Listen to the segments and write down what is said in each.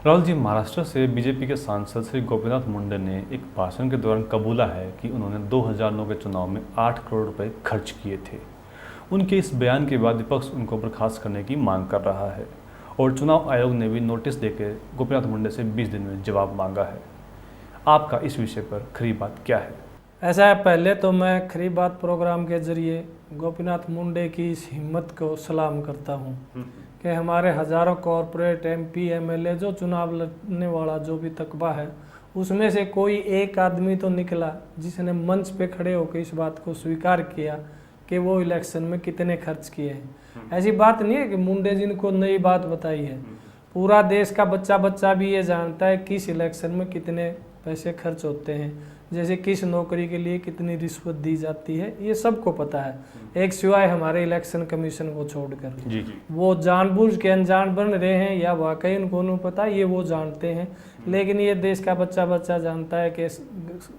राहुल जी, महाराष्ट्र से बीजेपी के सांसद श्री गोपीनाथ मुंडे ने एक भाषण के दौरान कबूला है कि उन्होंने 2009 के चुनाव में 8 करोड़ रुपए खर्च किए थे। उनके इस बयान के बाद विपक्ष उनको बर्खास्त करने की मांग कर रहा है और चुनाव आयोग ने भी नोटिस देकर गोपीनाथ मुंडे से 20 दिन में जवाब मांगा है। आपका इस विषय पर खरी बात क्या है? ऐसा है, पहले तो मैं खरी बात प्रोग्राम के जरिए गोपीनाथ मुंडे की इस हिम्मत को सलाम करता हूँ कि हमारे हज़ारों कॉरपोरेट एमपी एमएलए जो चुनाव लड़ने वाला जो भी तकबा है उसमें से कोई एक आदमी तो निकला जिसने मंच पे खड़े होकर इस बात को स्वीकार किया कि वो इलेक्शन में कितने खर्च किए हैं। ऐसी बात नहीं है कि मुंडे जी को नई बात बताई है, पूरा देश का बच्चा बच्चा भी ये जानता है किस इलेक्शन में कितने पैसे खर्च होते हैं, जैसे किस नौकरी के लिए कितनी रिश्वत दी जाती है, ये सबको पता है, एक सिवाय हमारे इलेक्शन कमीशन को छोड़कर। जी। वो जानबूझ के अनजान बन रहे हैं या वाकई उनको नहीं पता, ये वो जानते हैं, लेकिन ये देश का बच्चा बच्चा जानता है कि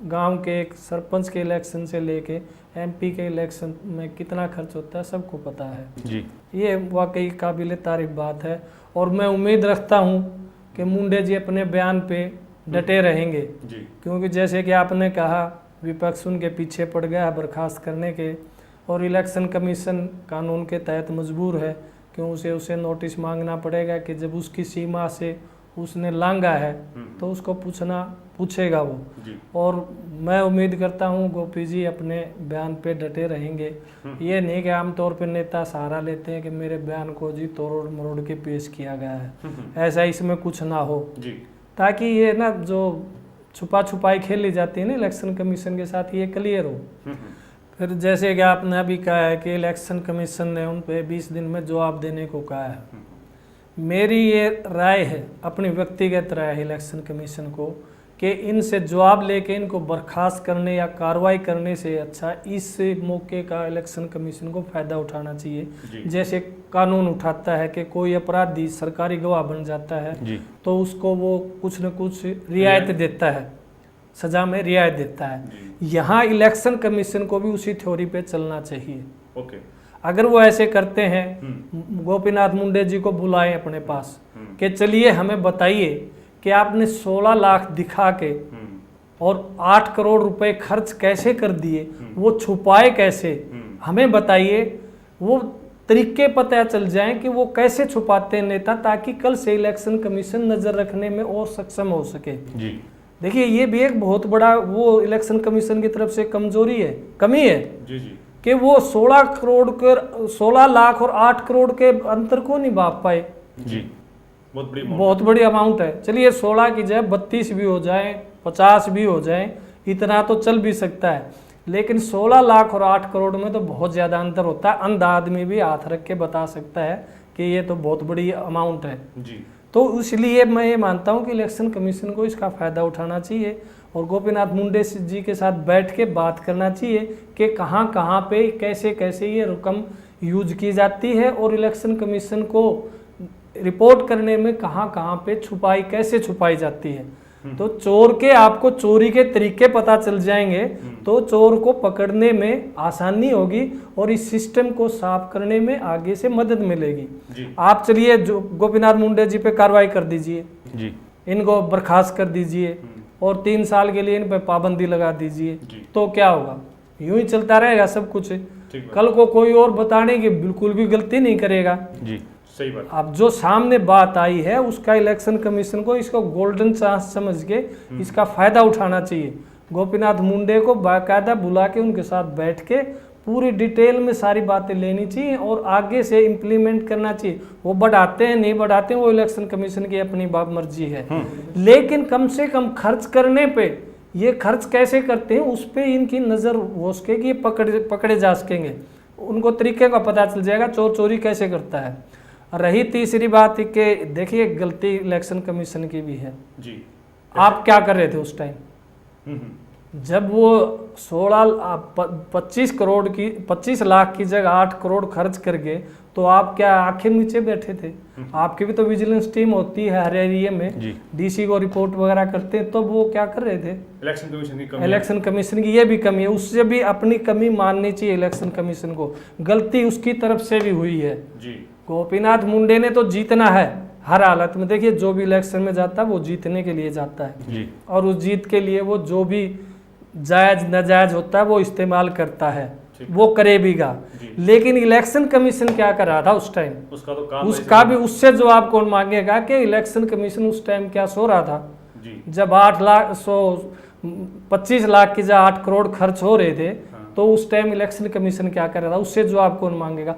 गांव के एक सरपंच के इलेक्शन से लेके एमपी के इलेक्शन में कितना खर्च होता है सबको पता है। जी। ये वाकई काबिल तारीफ बात है और मैं उम्मीद रखता हूँ कि मुंडे जी अपने बयान पे डटे रहेंगे जी। क्योंकि जैसे कि आपने कहा विपक्ष उनके पीछे पड़ गया बर्खास्त करने के और इलेक्शन कमीशन कानून के तहत मजबूर है क्यों उसे नोटिस मांगना पड़ेगा कि जब उसकी सीमा से उसने लांघा है तो उसको पूछेगा वो जी। और मैं उम्मीद करता हूँ गोपी जी अपने बयान पे डटे रहेंगे। ये नहीं कि आमतौर पे नेता सहारा लेते हैं कि मेरे बयान को जी तोड़ मरोड़ के पेश किया गया है, ऐसा इसमें कुछ ना हो जी। ताकि ये ना जो छुपा छुपाई खेली जाती है ना इलेक्शन कमीशन के साथ ये क्लियर हो। फिर जैसे कि आपने अभी कहा है कि इलेक्शन कमीशन ने उन पे 20 दिन में जवाब देने को कहा है, मेरी ये राय है, अपनी व्यक्तिगत राय है इलेक्शन कमीशन को कि इनसे जवाब लेके इनको बर्खास्त करने या कार्रवाई करने से अच्छा इस मौके का इलेक्शन कमीशन को फ़ायदा उठाना चाहिए। जैसे कानून उठाता है कि कोई अपराधी सरकारी गवाह बन जाता है तो उसको वो कुछ न कुछ रियायत देता है, सज़ा में रियायत देता है। यहाँ इलेक्शन कमीशन को भी उसी थ्योरी पे चलना चाहिए। ओके, अगर वो ऐसे करते हैं, गोपीनाथ मुंडे जी को बुलाएं अपने पास कि चलिए हमें बताइए कि आपने 16 लाख दिखा के और 8 करोड़ रुपए खर्च कैसे कर दिए, वो छुपाए कैसे, हमें बताइए, वो तरीके पता चल जाएं कि वो कैसे छुपाते हैं नेता, ताकि कल से इलेक्शन कमीशन नज़र रखने में और सक्षम हो सके जी। देखिए ये भी एक बहुत बड़ा वो इलेक्शन कमीशन की तरफ से कमजोरी है, कमी है जी जी। कि वो 16 लाख और 8 करोड़ के अंतर को नहीं भाप पाए जी। बहुत बड़ी अमाउंट है। चलिए 16 की जगह 32 भी हो जाए, 50 भी हो जाए, इतना तो चल भी सकता है, लेकिन 16 लाख और 8 करोड़ में तो बहुत ज़्यादा अंतर होता है। अंधा आदमी भी हाथ रख के बता सकता है कि ये तो बहुत बड़ी अमाउंट है जी। तो इसलिए मैं ये मानता हूँ कि इलेक्शन कमीशन को इसका फ़ायदा उठाना चाहिए और गोपीनाथ मुंडे जी के साथ बैठ के बात करना चाहिए कि कहाँ कहाँ पे कैसे कैसे ये रकम यूज की जाती है और इलेक्शन कमीशन को रिपोर्ट करने में कहाँ कहाँ पे कैसे छुपाई जाती है। तो चोर के आपको चोरी के तरीके पता चल जाएंगे तो चोर को पकड़ने में आसानी होगी और इस सिस्टम को साफ करने में आगे से मदद मिलेगी। आप चलिए जो गोपीनाथ मुंडे जी पे कार्रवाई कर दीजिए जी, इनको बर्खास्त कर दीजिए और 3 साल के लिए इन पे पाबंदी लगा दीजिए, तो क्या होगा, यूं ही चलता रहेगा सब कुछ। कल को कोई और बताने की बिल्कुल भी गलती नहीं करेगा जी। सही बात। अब जो सामने बात आई है उसका इलेक्शन कमीशन को इसको गोल्डन चांस समझ के इसका फायदा उठाना चाहिए। गोपीनाथ मुंडे को बाकायदा बुला के उनके साथ बैठ के पूरी डिटेल में सारी बातें लेनी चाहिए और आगे से इम्प्लीमेंट करना चाहिए। वो बढ़ाते हैं नहीं बढ़ाते हैं वो इलेक्शन कमीशन की अपनी बात मर्जी है, लेकिन कम से कम खर्च करने पे, ये खर्च कैसे करते हैं उस पर इनकी नज़र हो सके कि ये पकड़े जा सकेंगे, उनको तरीके का पता चल जाएगा चोर चोरी कैसे करता है। रही तीसरी बात कि देखिए गलती इलेक्शन कमीशन की भी है जी। आप क्या कर रहे थे उस टाइम जब वो 25 लाख की जगह 8 करोड़ खर्च कर गए, तो आप क्या आखिर नीचे बैठे थे? आपकी भी तो विजिलेंस टीम होती है हर एरिया में, डीसी को रिपोर्ट वगैरह करते हैं, तो वो क्या कर रहे थे? इलेक्शन कमीशन की ये भी कमी है, उससे भी अपनी कमी माननी चाहिए इलेक्शन कमीशन को। गलती उसकी तरफ से भी हुई है जी। गोपीनाथ मुंडे ने तो जीतना है, हर हालत में देखिए, जो भी इलेक्शन में जाता है वो जीतने के लिए जाता है जी। और उस जीत के लिए वो जो भी जायज नाजायज होता है वो इस्तेमाल करता है, वो करेगा। लेकिन इलेक्शन कमीशन क्या कर रहा था उस टाइम, उसका तो काम उसका भी उससे जवाब कौन मांगेगा कि इलेक्शन कमीशन उस टाइम क्या सो रहा था जी। जब 25 लाख की जगह 8 करोड़ खर्च हो रहे थे, तो उस टाइम इलेक्शन कमीशन क्या कर रहा था, उससे जवाब कौन मांगेगा।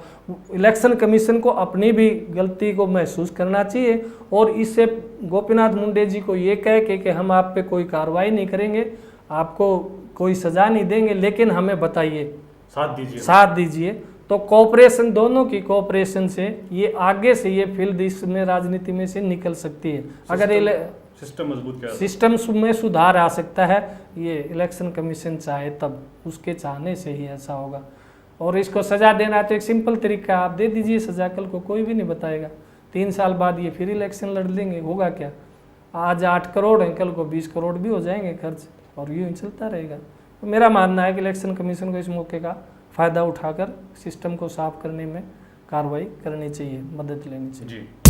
इलेक्शन कमीशन को अपनी भी गलती को महसूस करना चाहिए और इससे गोपीनाथ मुंडे जी को ये कह के कि हम आप पे कोई कार्रवाई नहीं करेंगे, आपको कोई सजा नहीं देंगे, लेकिन हमें बताइए, साथ दीजिए। तो कोऑपरेशन, दोनों की कोऑपरेशन से ये आगे से ये फील्ड इसमें राजनीति में से निकल सकती है। अगर सिस्टम मजबूत क्या सिस्टम में सुधार आ सकता है, ये इलेक्शन कमीशन चाहे तब, उसके चाहने से ही ऐसा होगा। और इसको सज़ा देना तो एक सिंपल तरीका है, आप दे दीजिए सज़ा, कल को कोई भी नहीं बताएगा। 3 साल बाद ये फिर इलेक्शन लड़ लेंगे, होगा क्या। आज 8 करोड़ हैं, कल को 20 करोड़ भी हो जाएंगे खर्च, और यूँ ही चलता रहेगा। तो मेरा मानना है कि इलेक्शन कमीशन को इस मौके का फ़ायदा उठाकर सिस्टम को साफ करने में कार्रवाई करनी चाहिए, मदद लेनी चाहिए। जी।